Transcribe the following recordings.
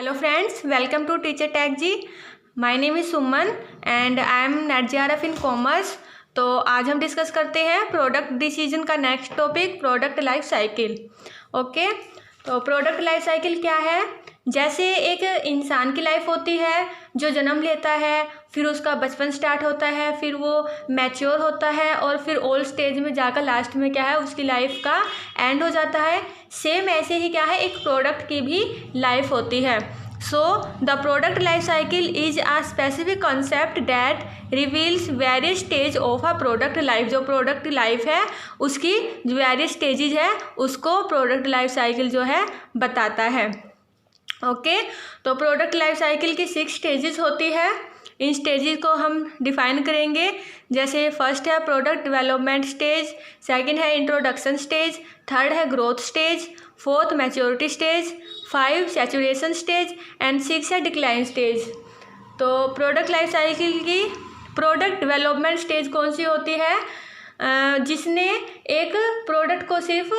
Hello friends, welcome to Teacher Tag ji. My name is Suman and I am NET JRF in commerce. तो आज हम discuss करते हैं product decision का next topic, product life cycle. Okay, तो product life cycle क्या है? जैसे एक इंसान की लाइफ होती है जो जन्म लेता है, फिर उसका बचपन स्टार्ट होता है, फिर वो मैच्योर होता है और फिर ओल्ड स्टेज में जाकर लास्ट में क्या है उसकी लाइफ का एंड हो जाता है. सेम ऐसे ही क्या है एक प्रोडक्ट की भी लाइफ होती है. So the product life cycle is a specific concept that reveals various stage of a product life. जो प्रोडक्ट लाइफ है उसकी जो वेरियस स्टेजेज है उसको प्रोडक्ट लाइफ साइकिल जो है बताता है. ओके, तो प्रोडक्ट लाइफ साइकिल की 6 स्टेजेस होती है. इन स्टेजेस को हम डिफाइन करेंगे. जैसे फर्स्ट है प्रोडक्ट डेवलपमेंट स्टेज, सेकंड है इंट्रोडक्शन स्टेज, थर्ड है growth stage, fourth maturity stage, 5 saturation stage and 6 है डिक्लाइन स्टेज. तो प्रोडक्ट लाइफ साइकिल की प्रोडक्ट डेवलपमेंट स्टेज कौन सी होती है? जिसने एक प्रोडक्ट को सिर्फ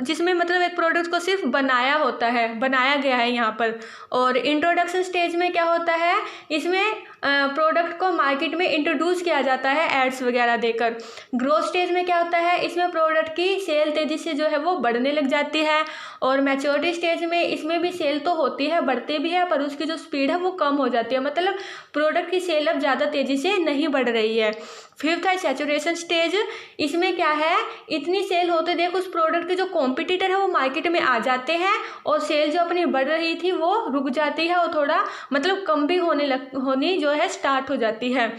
जिसमें मतलब एक प्रोडक्ट को सिर्फ बनाया होता है, बनाया गया है यहाँ पर. और इंट्रोडक्शन स्टेज में क्या होता है, इसमें प्रोडक्ट को मार्केट में इंट्रोड्यूस किया जाता है एड्स वगैरह देकर. ग्रोथ स्टेज में क्या होता है, इसमें प्रोडक्ट की सेल तेज़ी से जो है वो बढ़ने लग जाती है. और मैच्योरिटी स्टेज में इसमें भी सेल तो होती है, बढ़ती भी है, पर उसकी जो स्पीड है वो कम हो जाती है. मतलब प्रोडक्ट की सेल अब ज़्यादा तेज़ी से नहीं बढ़ रही है. फिफ्थ है सैचुरेशन स्टेज. इसमें क्या है, इतनी सेल होते देख उस प्रोडक्ट के जो कॉम्पिटिटर है वो मार्केट में आ जाते हैं और सेल जो अपनी बढ़ रही थी वो रुक जाती है और थोड़ा मतलब कम भी होनी जो है स्टार्ट हो जाती है.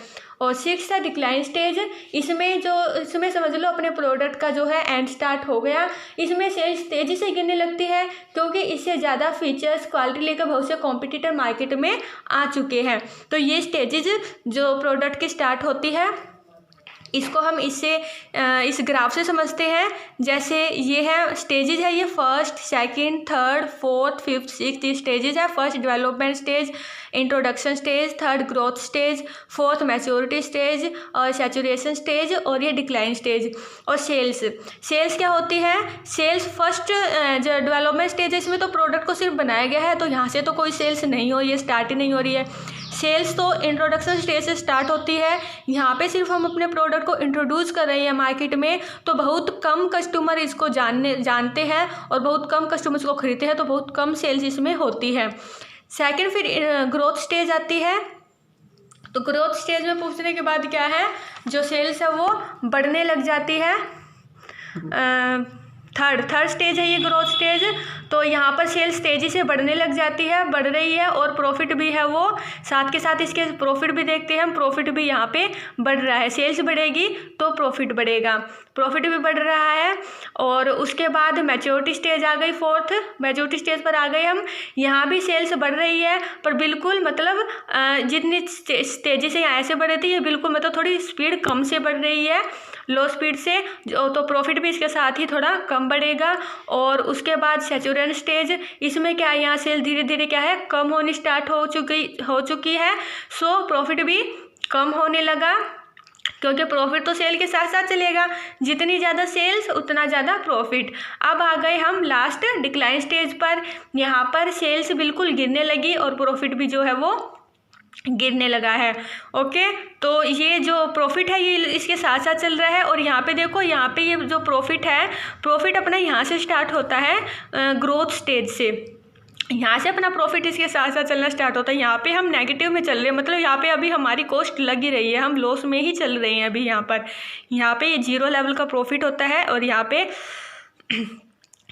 और 6 है डिक्लाइन स्टेज. इसमें समझ लो अपने प्रोडक्ट का जो है एंड स्टार्ट हो गया. इसमें सेल्स तेज़ी से गिरने लगती है क्योंकि इससे ज़्यादा फीचर्स क्वालिटी लेकर बहुत से कॉम्पिटिटर मार्केट में आ चुके हैं. तो ये स्टेजेज जो प्रोडक्ट की स्टार्ट होती है इसको हम इस ग्राफ से समझते हैं. जैसे ये है स्टेजेस है, ये first, second, third, fourth, fifth, sixth stages है. First development stage, introduction stage, third growth stage, fourth maturity stage और सैचुरेशन स्टेज और ये डिक्लाइन स्टेज. और सेल्स क्या होती है? सेल्स फर्स्ट जो डेवलपमेंट स्टेज है इसमें तो प्रोडक्ट को सिर्फ बनाया गया है, तो यहाँ से तो कोई सेल्स नहीं हो रही है, स्टार्ट ही नहीं हो रही है. सेल्स तो इंट्रोडक्शन स्टेज से स्टार्ट होती है. यहाँ पे सिर्फ हम अपने प्रोडक्ट को इंट्रोड्यूस कर रहे हैं मार्केट में, तो बहुत कम कस्टमर इसको जानते हैं और बहुत कम कस्टमर इसको खरीदते हैं, तो बहुत कम सेल्स इसमें होती है. सेकंड फिर ग्रोथ स्टेज आती है. तो ग्रोथ स्टेज में पूछने के बाद क्या है, जो सेल्स है वो बढ़ने लग जाती है. थर्ड स्टेज है ये ग्रोथ स्टेज. तो यहाँ पर सेल्स तेज़ी से बढ़ने लग जाती है, बढ़ रही है और प्रॉफिट भी है वो साथ के साथ इसके प्रॉफिट भी देखते हैं हम. प्रॉफिट भी यहाँ पे बढ़ रहा है, सेल्स बढ़ेगी तो प्रॉफिट बढ़ेगा, प्रॉफिट भी बढ़ रहा है. और उसके बाद मैच्योरिटी स्टेज आ गई, फोर्थ मैच्योरिटी स्टेज पर आ गए हम. यहाँ भी सेल्स बढ़ रही है पर बिल्कुल मतलब जितनी तेज़ी से यहाँ से बढ़ रही थी ये बिल्कुल मतलब थोड़ी स्पीड कम से बढ़ रही है, लो स्पीड से. तो प्रॉफिट भी इसके साथ ही थोड़ा कम बढ़ेगा. और उसके बाद सैचुरेशन स्टेज, इसमें क्या है, यहाँ सेल धीरे धीरे क्या है कम होनी स्टार्ट हो चुकी है. सो प्रॉफिट भी कम होने लगा क्योंकि प्रॉफिट तो सेल के साथ साथ चलेगा, जितनी ज़्यादा सेल्स उतना ज़्यादा प्रॉफिट. अब आ गए हम लास्ट डिक्लाइन स्टेज पर. यहाँ पर सेल्स बिल्कुल गिरने लगी और प्रॉफिट भी जो है वो गिरने लगा है. ओके, तो ये जो प्रॉफिट है ये इसके साथ साथ चल रहा है. और यहाँ पे देखो, यहाँ पे ये जो प्रॉफिट है, प्रॉफिट अपना यहाँ से स्टार्ट होता है ग्रोथ स्टेज से. यहाँ से अपना प्रॉफिट इसके साथ साथ चलना स्टार्ट होता है. यहाँ पे हम नेगेटिव में चल रहे हैं, मतलब यहाँ पे अभी हमारी कॉस्ट लग ही रही है, हम लॉस में ही चल रहे हैं अभी. यहाँ पे ये 0 लेवल का प्रॉफिट होता है और यहाँ पे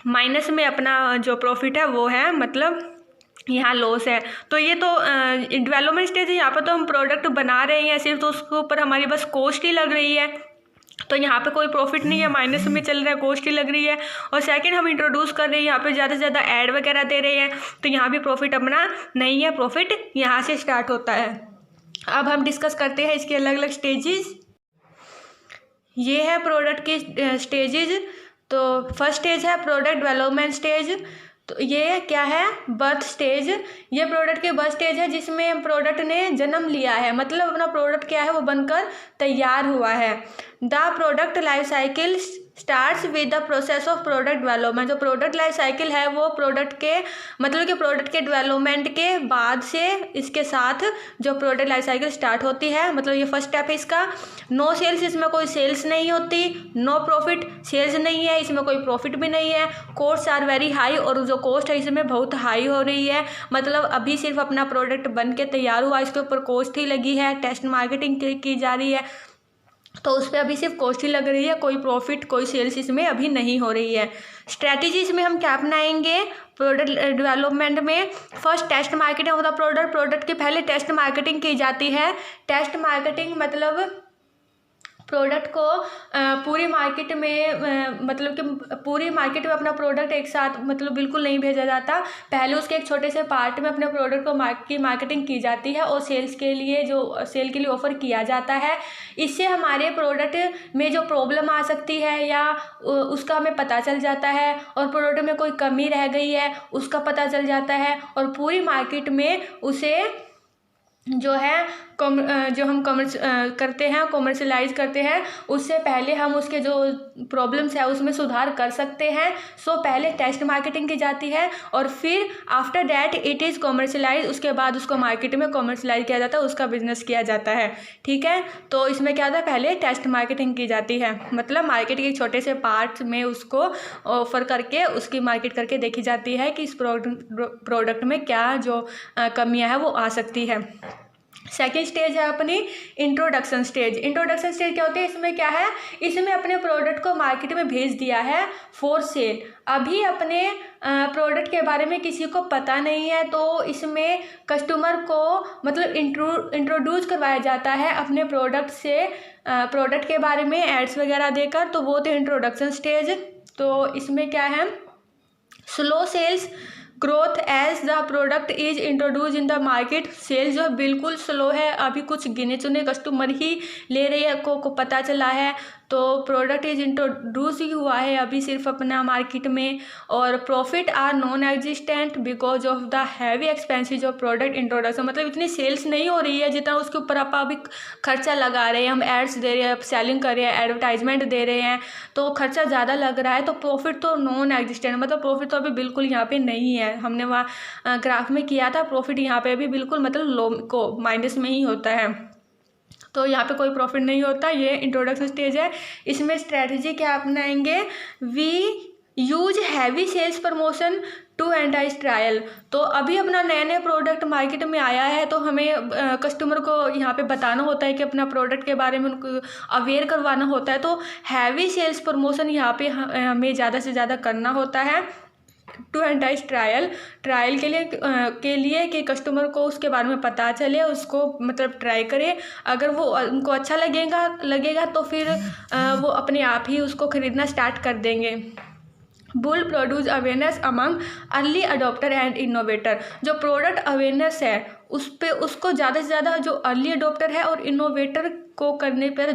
माइनस में अपना जो प्रॉफिट है वो है, मतलब यहाँ लॉस है. तो ये तो डेवलपमेंट स्टेज है, यहाँ पर तो हम प्रोडक्ट बना रहे हैं सिर्फ, तो उसके ऊपर हमारी बस कॉस्ट ही लग रही है, तो यहाँ पे कोई प्रॉफिट नहीं है, माइनस में चल रहा है, कॉस्ट ही लग रही है. और सेकंड हम इंट्रोड्यूस कर रहे हैं, यहाँ पे ज़्यादा से ज़्यादा ऐड वगैरह दे रहे हैं, तो यहाँ भी प्रॉफिट अपना नहीं है, प्रॉफिट यहाँ से स्टार्ट होता है. अब हम डिस्कस करते हैं इसके अलग अलग स्टेजेस. ये है प्रोडक्ट की स्टेजेस. तो फर्स्ट स्टेज है प्रोडक्ट डेवलपमेंट स्टेज. तो ये क्या है, बर्थ स्टेज. ये प्रोडक्ट की बर्थ स्टेज है जिसमें प्रोडक्ट ने जन्म लिया है, मतलब अपना प्रोडक्ट क्या है वो बनकर तैयार हुआ है. The product life cycle starts with the process of product development. जो प्रोडक्ट लाइफ साइकिल है वो प्रोडक्ट के मतलब कि प्रोडक्ट के डेवलपमेंट के बाद से इसके साथ जो प्रोडक्ट लाइफ साइकिल स्टार्ट होती है, मतलब ये फर्स्ट स्टेप है इसका। नो सेल्स, इसमें कोई सेल्स नहीं होती। नो प्रॉफिट, सेल्स नहीं है, इसमें कोई प्रॉफिट भी नहीं है। कॉस्ट आर वेरी हाई, और जो कॉस्ट है इसमें बहुत हाई हो रही है। मतलब अभी सिर्फ अपना प्रोडक्ट बन के तैयार हुआ, इसके ऊपर कॉस्ट ही लगी है, टेस्ट मार्केटिंग की जा रही है, तो उस पर अभी सिर्फ कॉस्ट ही लग रही है, कोई प्रॉफिट कोई सेल्स इसमें अभी नहीं हो रही है। स्ट्रैटेजी इसमें हम क्या अपनाएंगे प्रोडक्ट डेवलपमेंट में? First test marketing of the product की पहले टेस्ट मार्केटिंग की जाती है। टेस्ट मार्केटिंग मतलब प्रोडक्ट को पूरी मार्केट में मतलब कि पूरी मार्केट में अपना प्रोडक्ट एक साथ मतलब बिल्कुल नहीं भेजा जाता। पहले उसके एक छोटे से पार्ट में अपने प्रोडक्ट को की मार्केटिंग की जाती है और सेल के लिए ऑफ़र किया जाता है। इससे हमारे प्रोडक्ट में जो प्रॉब्लम आ सकती है या उसका हमें पता चल जाता है, और प्रोडक्ट में कोई कमी रह गई है उसका पता चल जाता है, और पूरी मार्केट में उसे जो है जो हम कमर्शियलाइज करते हैं, उससे पहले हम उसके जो प्रॉब्लम्स है उसमें सुधार कर सकते हैं। सो पहले टेस्ट मार्केटिंग की जाती है और फिर after that it is commercialise, उसके बाद उसको मार्केट में कमर्शियलाइज किया जाता है, उसका बिजनेस किया जाता है। ठीक है, तो इसमें क्या होता है, पहले टेस्ट मार्केटिंग की जाती है, मतलब मार्केट के छोटे से पार्ट्स में उसको ऑफर करके उसकी मार्केट करके देखी जाती है कि इस प्रोडक्ट में क्या जो कमियां है वो आ सकती है। सेकेंड स्टेज है अपनी इंट्रोडक्शन स्टेज। इंट्रोडक्शन स्टेज क्या होती है? इसमें क्या है, इसमें अपने प्रोडक्ट को मार्केट में भेज दिया है फॉर सेल। अभी अपने प्रोडक्ट के बारे में किसी को पता नहीं है, तो इसमें कस्टमर को मतलब इंट्रोड्यूस करवाया जाता है अपने प्रोडक्ट के बारे में एड्स वगैरह देकर, तो वो थे इंट्रोडक्शन स्टेज। तो इसमें क्या है, slow sales growth as the product is introduce in the market. Sale जो है बिल्कुल स्लो है, अभी कुछ गिने चुने कस्टमर ही ले रहे हैं को पता चला है, तो प्रोडक्ट इज इंट्रोड्यूस ही हुआ है अभी सिर्फ अपना मार्केट में। और profit are non existent because of the heavy expensive of product introduction. मतलब इतनी सेल्स नहीं हो रही है जितना उसके ऊपर आप अभी खर्चा लगा रहे हैं, हम एड्स दे रहे हैं, सेलिंग कर रहे हैं, एडवर्टाइजमेंट दे रहे हैं, तो खर्चा ज़्यादा लग रहा है, तो प्रॉफिट तो नॉन एग्जिस्टेंट, मतलब प्रॉफिट तो अभी बिल्कुल यहाँ पे नहीं है। हमने वहाँ ग्राफ में किया था, प्रॉफिट यहाँ पे भी बिल्कुल मतलब लो को माइनस में ही होता है, तो यहाँ पे कोई प्रॉफिट नहीं होता। ये इंट्रोडक्शन स्टेज है। इसमें स्ट्रेटजी क्या अपनाएंगे, we use heavy sales promotion to entice trial. तो अभी अपना नया नया प्रोडक्ट मार्केट में आया है, तो हमें कस्टमर को यहाँ पे बताना होता है कि अपना प्रोडक्ट के बारे में उनको अवेयर करवाना होता है, तो हैवी सेल्स प्रमोशन यहाँ पे हमें ज़्यादा से ज़्यादा करना होता है टू एंटाइज ट्रायल के लिए कि कस्टमर को उसके बारे में पता चले, उसको मतलब ट्राई करे। अगर वो उनको अच्छा लगेगा तो फिर वो अपने आप ही उसको ख़रीदना स्टार्ट कर देंगे। Bull produce awareness among early adopter and innovator. जो प्रोडक्ट अवेयरनेस है उसको ज़्यादा से ज़्यादा जो अर्ली अडॉप्टर है और इनोवेटर को करने पर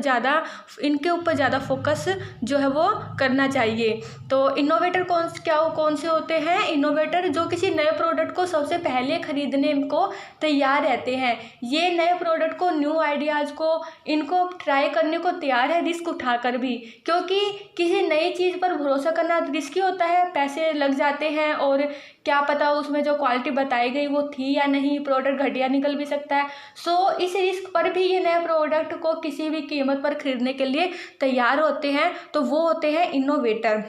इनके ऊपर ज़्यादा फोकस जो है वो करना चाहिए। तो इनोवेटर कौन से होते हैं? इनोवेटर जो किसी नए प्रोडक्ट को सबसे पहले खरीदने को तैयार रहते हैं। ये नए प्रोडक्ट को, न्यू आइडियाज़ को, इनको ट्राई करने को तैयार है, रिस्क उठाकर भी, क्योंकि किसी नई चीज़ पर भरोसा करना रिस्की होता है, पैसे लग जाते हैं और क्या पता उसमें जो क्वालिटी बताई गई वो थी या नहीं, प्रोडक्ट घटिया निकल भी सकता है। सो इस रिस्क पर भी ये नए प्रोडक्ट को किसी भी कीमत पर खरीदने के लिए तैयार होते हैं, तो वो होते हैं इनोवेटर।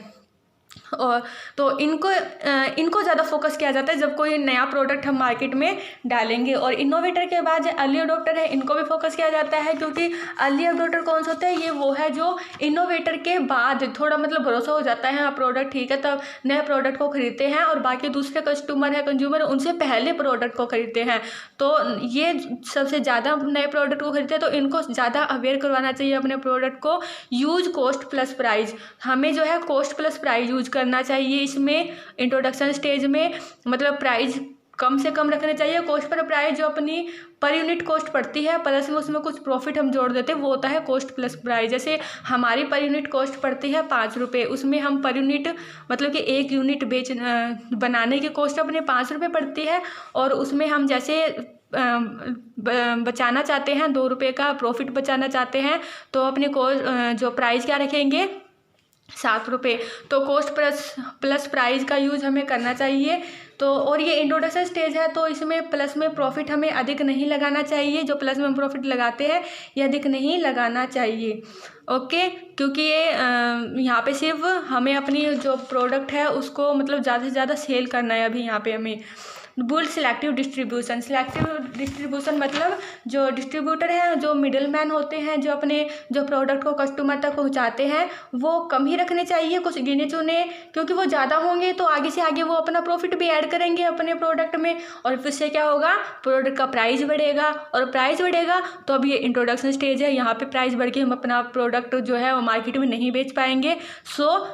और तो इनको ज़्यादा फोकस किया जाता है जब कोई नया प्रोडक्ट हम मार्केट में डालेंगे। और इनोवेटर के बाद जो अर्ली अडॉप्टर है, इनको भी फोकस किया जाता है, क्योंकि अर्ली अडॉप्टर कौन सा होता है? ये वो है जो इनोवेटर के बाद थोड़ा मतलब भरोसा हो जाता है, हाँ प्रोडक्ट ठीक है, तब नए प्रोडक्ट को खरीदते हैं, और बाकी दूसरे कंज्यूमर उनसे पहले प्रोडक्ट को खरीदते हैं। तो ये सबसे ज़्यादा नए प्रोडक्ट को खरीदते हैं, तो इनको ज़्यादा अवेयर करवाना चाहिए अपने प्रोडक्ट को। यूज कॉस्ट प्लस प्राइस, हमें जो है कॉस्ट प्लस प्राइस यूज करना चाहिए इसमें इंट्रोडक्शन स्टेज में, मतलब प्राइस कम से कम रखना चाहिए। कॉस्ट पर प्राइस जो अपनी पर यूनिट कॉस्ट पड़ती है, प्लस में उसमें कुछ प्रॉफिट हम जोड़ देते हैं, वो होता है कॉस्ट प्लस प्राइस। जैसे हमारी पर यूनिट कॉस्ट पड़ती है 5 रुपये, उसमें हम पर यूनिट मतलब कि 1 यूनिट बनाने की कॉस्ट अपने 5 रुपये पड़ती है, और उसमें हम जैसे बचाना चाहते हैं 2 रुपये का प्रॉफिट बचाना चाहते हैं, तो अपने जो प्राइस क्या रखेंगे, ₹7। तो कॉस्ट प्लस प्राइस का यूज़ हमें करना चाहिए। तो और ये इंट्रोडक्शन स्टेज है, तो इसमें प्लस में प्रॉफिट हमें अधिक नहीं लगाना चाहिए। जो प्लस में प्रॉफिट लगाते हैं ये अधिक नहीं लगाना चाहिए। ओके, क्योंकि ये यहाँ पे सिर्फ हमें अपनी जो प्रोडक्ट है उसको मतलब ज़्यादा से ज़्यादा सेल करना है। अभी यहाँ पे हमें बुल सिलेक्टिव डिस्ट्रीब्यूशन मतलब जो डिस्ट्रीब्यूटर हैं, जो मिडिल मैन होते हैं, जो अपने जो प्रोडक्ट को कस्टमर तक पहुंचाते हैं, वो कम ही रखने चाहिए, कुछ गिने चुने, क्योंकि वो ज़्यादा होंगे तो आगे से आगे वो अपना प्रॉफिट भी ऐड करेंगे अपने प्रोडक्ट में, और फिर से क्या होगा, प्रोडक्ट का प्राइस बढ़ेगा, और प्राइस बढ़ेगा तो अब ये इंट्रोडक्शन स्टेज है, यहाँ पर प्राइस बढ़ के हम अपना प्रोडक्ट जो है वो मार्केट में नहीं बेच पाएंगे। सो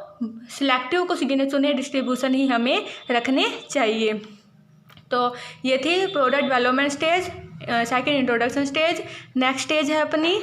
सिलेक्टिव कुछ गिने चुने डिस्ट्रीब्यूशन ही हमें रखने चाहिए। तो ये थी product development stage, second introduction stage. Next stage है अपनी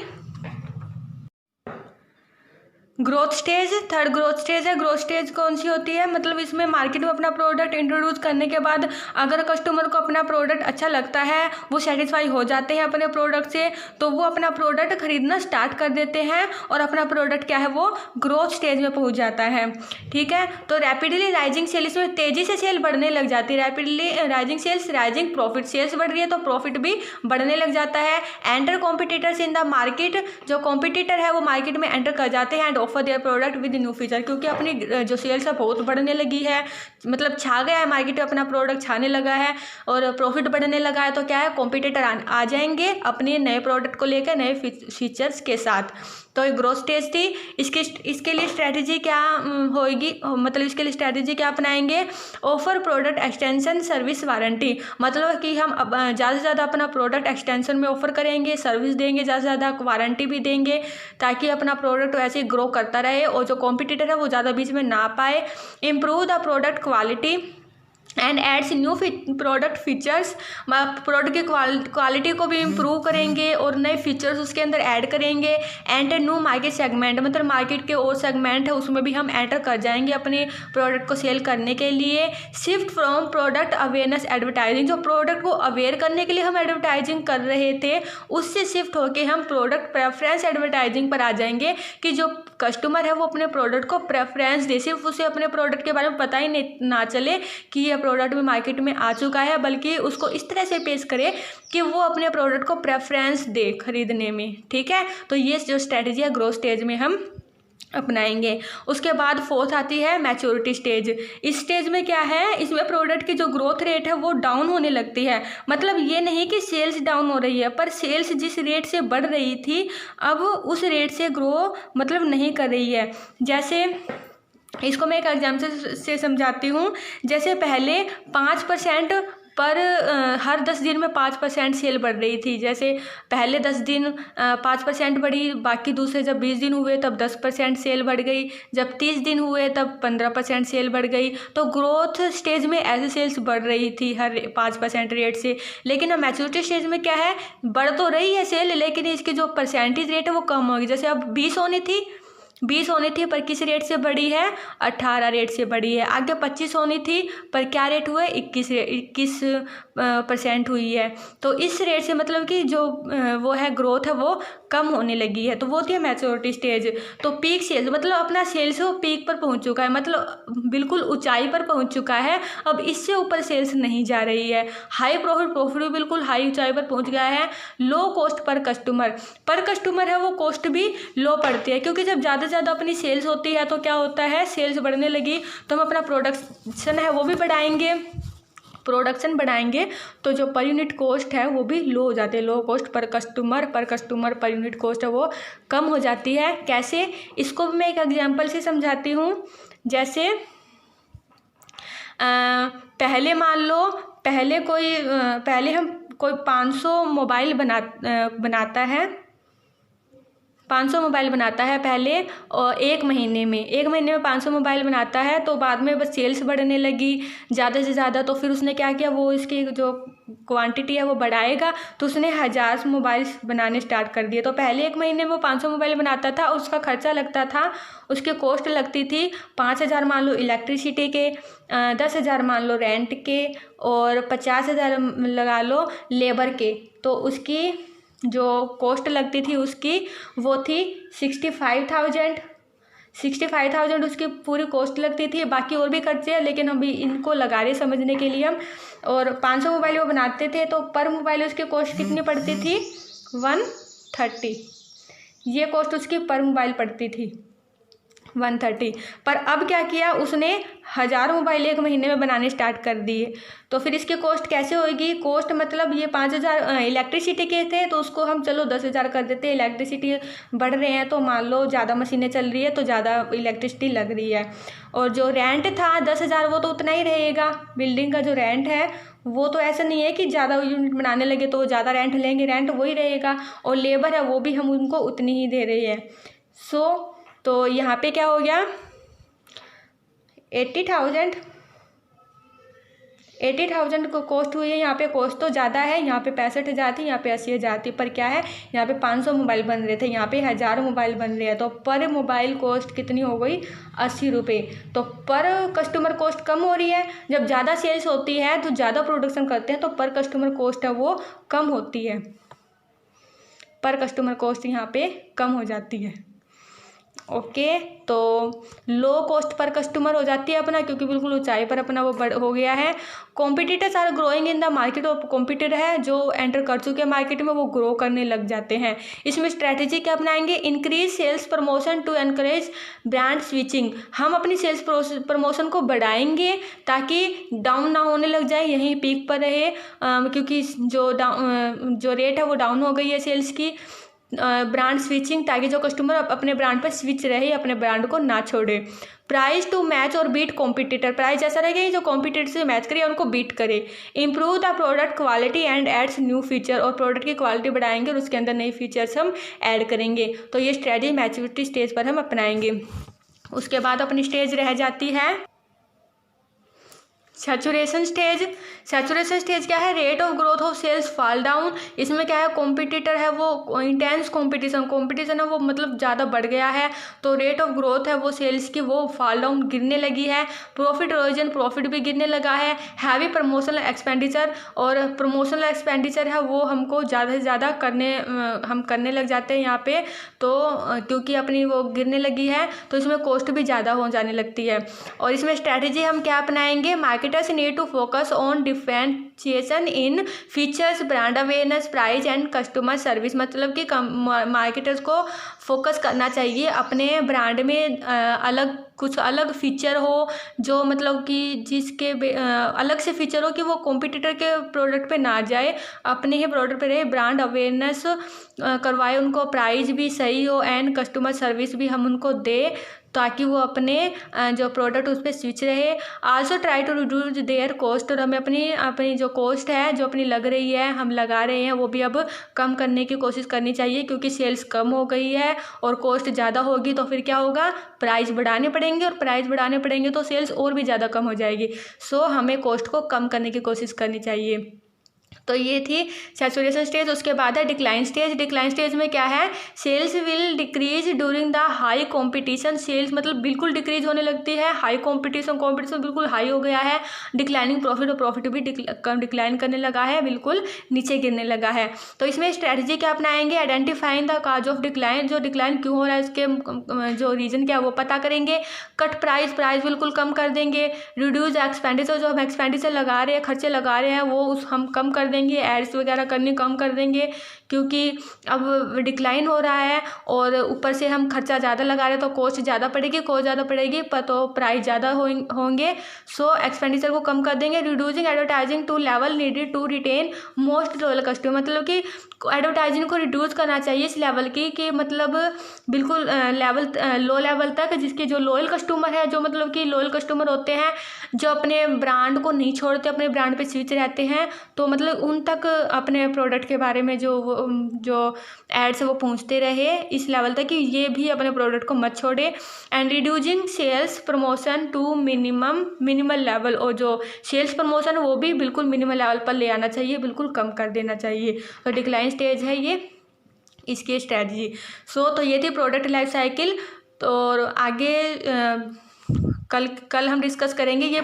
growth stage, third growth stage है। ग्रोथ स्टेज कौन सी होती है, मतलब इसमें मार्केट में अपना प्रोडक्ट इंट्रोड्यूस करने के बाद अगर कस्टमर को अपना प्रोडक्ट अच्छा लगता है, वो सेटिस्फाई हो जाते हैं अपने प्रोडक्ट से, तो वो अपना प्रोडक्ट खरीदना स्टार्ट कर देते हैं और अपना प्रोडक्ट क्या है वो ग्रोथ स्टेज में पहुंच जाता है। ठीक है, तो रैपिडली राइजिंग सेल, इसमें तेजी से सेल बढ़ने लग जाती है। Rapidly rising sales, rising profit, sales बढ़ रही है तो प्रॉफिट भी बढ़ने लग जाता है। Enter competitors in the market, जो कॉम्पिटिटर है वो मार्केट में एंटर कर जाते हैं and offer their product with new feature, क्योंकि अपनी जो सेल्स है बहुत बढ़ने लगी है, मतलब छा गया है मार्केट में, अपना प्रोडक्ट छाने लगा है और प्रॉफिट बढ़ने लगा है, तो क्या है कॉम्पिटिटर आ जाएंगे अपने नए प्रोडक्ट को लेकर नए फीचर्स के साथ। तो ये ग्रोथ स्टेज थी। इसके लिए स्ट्रैटेजी क्या होगी, मतलब इसके लिए स्ट्रैटेजी क्या अपनाएंगे, offer product extension service warranty, मतलब कि हम ज़्यादा से ज़्यादा अपना प्रोडक्ट एक्सटेंशन में ऑफर करेंगे, सर्विस देंगे, ज़्यादा से ज़्यादा वारंटी भी देंगे, ताकि अपना प्रोडक्ट वैसे ही ग्रो करता रहे और जो कॉम्पिटिटर है वो ज़्यादा बीच में ना पाए। Improve the product quality and adds new product features, product की क्वालिटी को भी इम्प्रूव करेंगे और नए फीचर्स उसके अंदर ऐड करेंगे। एंटर न्यू मार्केट सेगमेंट, मतलब मार्केट के और सेगमेंट है उसमें भी हम एंटर कर जाएंगे अपने प्रोडक्ट को सेल करने के लिए। Shift from product awareness advertising, जो प्रोडक्ट को अवेयर करने के लिए हम एडवर्टाइजिंग कर रहे थे उससे शिफ्ट होकर हम प्रोडक्ट प्रेफरेंस एडवर्टाइजिंग पर आ जाएंगे, कि जो कस्टमर है वो अपने प्रोडक्ट को प्रेफरेंस दे, सिर्फ उसे अपने प्रोडक्ट के बारे में पता ही ना चले कि ये प्रोडक्ट भी मार्केट में आ चुका है, बल्कि उसको इस तरह से पेश करे कि वो अपने प्रोडक्ट को प्रेफरेंस दे खरीदने में। ठीक है, तो ये जो स्ट्रेटजी है ग्रोथ स्टेज में हम अपनाएंगे। उसके बाद फोर्थ आती है मैच्योरिटी स्टेज। इस स्टेज में क्या है, इसमें प्रोडक्ट की जो ग्रोथ रेट है वो डाउन होने लगती है, मतलब ये नहीं कि सेल्स डाउन हो रही है, पर सेल्स जिस रेट से बढ़ रही थी अब उस रेट से ग्रो मतलब नहीं कर रही है। जैसे इसको मैं एक एग्जाम्पल से समझाती हूँ। जैसे पहले 5% पर हर 10 दिन में 5% सेल बढ़ रही थी। जैसे पहले 10 दिन 5% बढ़ी, बाकी दूसरे जब 20 दिन हुए तब 10% सेल बढ़ गई, जब 30 दिन हुए तब 15% सेल बढ़ गई। तो ग्रोथ स्टेज में ऐसे सेल्स बढ़ रही थी हर 5% रेट से। लेकिन अब मैच्योरिटी स्टेज में क्या है, बढ़ तो रही है सेल, लेकिन इसकी जो परसेंटेज रेट है वो कम होगी। जैसे अब 20 होनी थी पर किस रेट से बढ़ी है, 18 रेट से बढ़ी है। आगे 25 होनी थी पर क्या रेट हुआ, 21% हुई है। तो इस रेट से मतलब कि जो वो है ग्रोथ है वो कम होने लगी है, तो वो थी है मैच्योरिटी स्टेज। तो पीक सेल्स मतलब अपना सेल्स वो पीक पर पहुंच चुका है, मतलब बिल्कुल ऊंचाई पर पहुंच चुका है, अब इससे ऊपर सेल्स नहीं जा रही है। हाई प्रॉफिट भी बिल्कुल हाई ऊंचाई पर पहुंच गया है। लो कॉस्ट पर कस्टमर है वो कॉस्ट भी लो पड़ती है, क्योंकि जब ज़्यादा अपनी सेल्स होती है तो क्या होता है, सेल्स बढ़ने लगी तो हम अपना प्रोडक्शन है वो भी बढ़ाएंगे, तो जो पर यूनिट कॉस्ट है वो भी लो हो जाती है। Low cost per customer per unit cost है वो कम हो जाती है। कैसे, इसको भी मैं एक एग्जांपल से समझाती हूँ। जैसे पहले मान लो, पहले हम कोई 500 मोबाइल बनाता है 500 मोबाइल बनाता है पहले, और एक महीने में 500 मोबाइल बनाता है। तो बाद में बस सेल्स बढ़ने लगी ज़्यादा से ज़्यादा, तो फिर उसने क्या किया, वो इसकी जो क्वांटिटी है वो बढ़ाएगा, तो उसने 1000 मोबाइल बनाने स्टार्ट कर दिए। तो पहले एक महीने में वो 500 मोबाइल बनाता था, उसका खर्चा लगता था, उसकी कॉस्ट लगती थी 5000 मान लो इलेक्ट्रिसिटी के, 10,000 मान लो रेंट के, और 50,000 लगा लो लेबर के। तो उसकी जो कॉस्ट लगती थी उसकी वो थी 65,000 65,000 उसकी पूरी कॉस्ट लगती थी। बाकी और भी खर्चे हैं लेकिन अभी इनको लगा रहे समझने के लिए हम। और 500 मोबाइल वो बनाते थे तो पर मोबाइल उसकी कॉस्ट कितनी पड़ती थी? 130। ये कॉस्ट उसकी पर मोबाइल पड़ती थी 130। पर अब क्या किया उसने, 1000 मोबाइल एक महीने में बनाने स्टार्ट कर दिए। तो फिर इसकी कॉस्ट कैसे होगी? कॉस्ट मतलब ये 5000 इलेक्ट्रिसिटी के थे तो उसको हम चलो 10,000 कर देते। इलेक्ट्रिसिटी बढ़ रहे हैं तो मान लो ज़्यादा मशीनें चल रही है तो ज़्यादा इलेक्ट्रिसिटी लग रही है। और जो रेंट था 10,000 वो तो उतना ही रहेगा। बिल्डिंग का जो रेंट है वो तो ऐसा नहीं है कि ज़्यादा यूनिट बनाने लगे तो ज़्यादा रेंट लेंगे, रेंट वही रहेगा। और लेबर है वो भी हम उनको उतनी ही दे रहे हैं। तो यहाँ पे क्या हो गया, 80,000 को कॉस्ट हुई है। यहाँ पे कॉस्ट तो ज़्यादा है, यहाँ पे 65,000 थी, यहाँ पे 80,000 थी। पर क्या है, यहाँ पे 500 मोबाइल बन रहे थे, यहाँ पे 1000 मोबाइल बन रहे हैं। तो पर मोबाइल कॉस्ट कितनी हो गई? 80 रुपये। तो पर कस्टमर कॉस्ट कम हो रही है। जब ज़्यादा सेल्स होती है तो ज़्यादा प्रोडक्शन करते हैं तो पर कस्टमर कॉस्ट है वो कम होती है। पर कस्टमर कॉस्ट यहाँ पे कम हो जाती है। ओके, तो लो कॉस्ट पर कस्टमर हो जाती है अपना, क्योंकि बिल्कुल ऊंचाई पर अपना वो बढ़ हो गया है। Competitors are growing in the market. और कॉम्पिटिटर है जो एंटर कर चुके हैं मार्केट में वो ग्रो करने लग जाते हैं। इसमें स्ट्रैटेजी क्या अपनाएंगे? Increase sales promotion to encourage brand switching. हम अपनी सेल्स प्रमोशन को बढ़ाएंगे ताकि डाउन ना होने लग जाए, यहीं पीक पर रहे। क्योंकि जो रेट है वो डाउन हो गई है सेल्स की। ब्रांड स्विचिंग, ताकि जो कस्टमर अपने ब्रांड पर स्विच रहे, अपने ब्रांड को ना छोड़े। प्राइस टू मैच और बीट कॉम्पिटिटर। प्राइस ऐसा रहेगा जो कॉम्पिटिटर से मैच करे उनको बीट करे। Improve the product quality and adds new feature. और प्रोडक्ट की क्वालिटी बढ़ाएंगे और उसके अंदर नई फीचर्स हम ऐड करेंगे। तो ये स्ट्रेटजी मैच्योरिटी स्टेज पर हम अपनाएंगे। उसके बाद अपनी स्टेज रह जाती है सैचुरेशन स्टेज। सैचुरेशन स्टेज क्या है? Rate of growth of sales fall down. इसमें क्या है, कॉम्पिटिटर है वो इंटेंस कॉम्पिटिशन है वो मतलब ज़्यादा बढ़ गया है। तो रेट ऑफ ग्रोथ है वो सेल्स की वो फॉल डाउन, गिरने लगी है। प्रॉफिट इरोजन, प्रॉफिट भी गिरने लगा है। हैवी प्रमोशनल एक्सपेंडिचर, और प्रमोशनल एक्सपेंडिचर है वो हमको ज़्यादा से ज़्यादा हम करने लग जाते हैं यहाँ पे। तो क्योंकि अपनी वो गिरने लगी है तो इसमें कॉस्ट भी ज़्यादा हो जाने लगती है। और इसमें स्ट्रैटेजी हम क्या अपनाएंगे? Marketers need to focus on differentiation in features, brand awareness, price and customer service. मतलब कि मार्केटर्स को फोकस करना चाहिए अपने ब्रांड में, कुछ अलग फीचर हो जो मतलब कि जिसके अलग से फीचर हो कि वो कॉम्पिटिटर के प्रोडक्ट पे ना जाए, अपने ही प्रोडक्ट पे रहे। ब्रांड अवेयरनेस करवाए उनको, प्राइस भी सही हो एंड कस्टमर सर्विस भी हम उनको दे ताकि वो अपने जो प्रोडक्ट उस पर स्विच रहे। Also try to reduce their cost. और हमें अपनी जो कॉस्ट है जो अपनी लग रही है, हम लगा रहे हैं, वो भी अब कम करने की कोशिश करनी चाहिए। क्योंकि सेल्स कम हो गई है और कॉस्ट ज़्यादा होगी तो फिर क्या होगा? प्राइस बढ़ाने पड़ेंगे, और प्राइस बढ़ाने पड़ेंगे तो सेल्स और भी ज़्यादा कम हो जाएगी। सो हमें कॉस्ट को कम करने की कोशिश करनी चाहिए। तो ये थी सैचुरेशन स्टेज। उसके बाद है डिक्लाइन स्टेज। डिक्लाइन स्टेज में क्या है? Sales will decrease during the high competition. Sales मतलब बिल्कुल डिक्रीज होने लगती है, हाई कंपटीशन बिल्कुल हाई हो गया है। डिक्लाइनिंग प्रॉफिट, और प्रॉफिट भी डिक्लाइन करने लगा है, बिल्कुल नीचे गिरने लगा है। तो इसमें स्ट्रैटेजी क्या अपनाएंगे? Identifying the cause of decline. जो डिक्लाइन क्यों हो रहा है इसके जो रीजन क्या है वो पता करेंगे। कट प्राइस बिल्कुल कम कर देंगे। रिड्यूस एक्सपेंडिचर, जो हम एक्सपेंडिचर लगा रहे हैं, खर्चे लगा रहे हैं, वो हम कम कर देंगे। एड्स वगैरह करने कम कर देंगे क्योंकि अब डिक्लाइन हो रहा है और ऊपर से हम खर्चा ज़्यादा लगा रहे हैं तो कॉस्ट ज़्यादा पड़ेगी पर तो प्राइस ज़्यादा होंगे। सो एक्सपेंडिचर को कम कर देंगे। Reducing advertising to level needed to retain most loyal customer. मतलब कि एडवर्टाइजिंग को रिड्यूस करना चाहिए इस लेवल की कि मतलब बिल्कुल लो लेवल तक, जिसके जो लॉयल कस्टमर है, जो मतलब कि लॉयल कस्टमर होते हैं जो अपने ब्रांड को नहीं छोड़ते, अपने ब्रांड पे स्विच रहते हैं, तो मतलब उन तक अपने प्रोडक्ट के बारे में जो एड्स है वो पहुंचते रहे इस लेवल तक कि ये भी अपने प्रोडक्ट को मत छोड़े। And reducing sales promotion to minimal level. और जो सेल्स प्रमोशन वो भी बिल्कुल मिनिमल लेवल पर ले आना चाहिए, बिल्कुल कम कर देना चाहिए। तो डिक्लाइन स्टेज है ये इसकी स्ट्रैटेजी। तो ये थी प्रोडक्ट लाइफ साइकिल। तो आगे कल हम डिस्कस करेंगे। ये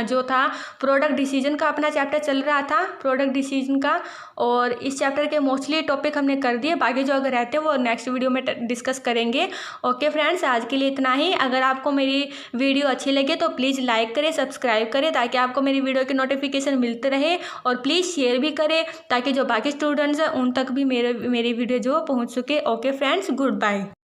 जो था प्रोडक्ट डिसीजन का अपना चैप्टर चल रहा था, प्रोडक्ट डिसीजन का, और इस चैप्टर के मोस्टली टॉपिक हमने कर दिए, बाकी जो अगर रहते हैं वो नेक्स्ट वीडियो में डिस्कस करेंगे। ओके फ्रेंड्स, आज के लिए इतना ही। अगर आपको मेरी वीडियो अच्छी लगे तो प्लीज़ लाइक करें, सब्सक्राइब करें, ताकि आपको मेरी वीडियो के नोटिफिकेशन मिलते रहे, और प्लीज़ शेयर भी करें ताकि जो बाकी स्टूडेंट्स हैं उन तक भी मेरी वीडियो जो पहुँच सके। Okay friends, good bye.